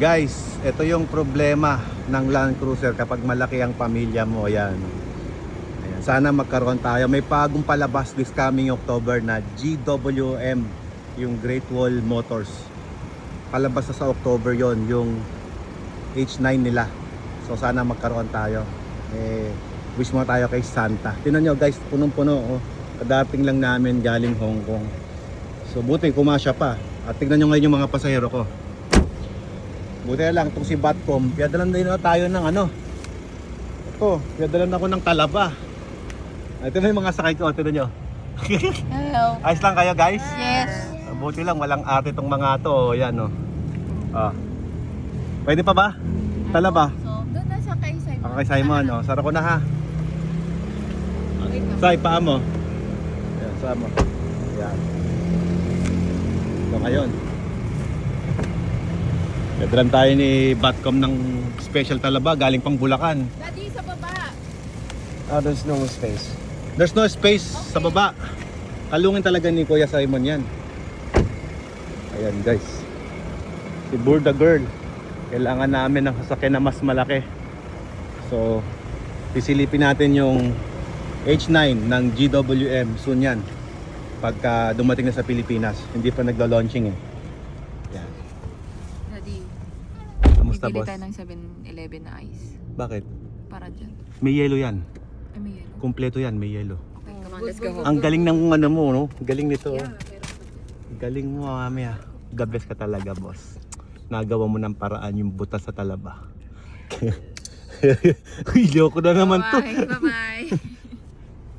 Guys, ito yung problema ng Land Cruiser kapag malaki ang pamilya mo. Ayan. Ayan. Sana magkaroon tayo. May bagong palabas this coming October na GWM, yung Great Wall Motors. Palabas na sa October yon, yung H9 nila. So sana magkaroon tayo. Wish mo tayo kay Santa. Tingnan nyo guys, punong-puno. Oh. Kadating lang namin galing Hong Kong. So buti kumasya pa. At tignan nyo ngayon yung mga pasahero ko. Buti na lang itong si Batcom. Piyadalan din na tayo ng ano. Ito, piyadalan ako ng Talaba. Ito na yung mga sakay ko. Ito na nyo. Hello. Ayos lang kayo guys? Yes. Buti lang, walang ate itong mga to. Yan o. Ah. Pwede pa ba? Talaba? So, doon na sa kay Simon. Ako kay Simon. Oh. Sara ko na ha. Say, paa mo. Yan, saan mo. Yan. Ito ngayon. Dadran tayo ni Batcom ng special Talaba galing pang Bulacan. Daddy, sa baba. There's no space. There's no space sa baba. Kalungin talaga ni Kuya Simon yan. Ayan guys. Si Burda Girl. Kailangan namin ng sasakyan na mas malaki. So, pisilipin natin yung H9 ng GWM soon yan. Pagka dumating na sa Pilipinas. Hindi pa naglo-launching eh. Yan. Daddy, Kamusta bibili boss? tayo ng 7-Eleven na ice. Bakit? Para dyan. May yelo yan. Ay, may yelo. Kumpleto yan, may yelo. Okay, come on, let's go home. Ang galing ng ano mo, no? Galing nito. Yeah, Galing mo, mamaya. The best ka talaga, boss. Nagawa mo ng paraan yung butas sa Talaba. Uy, loko na naman to. Bye-bye. Bye-bye.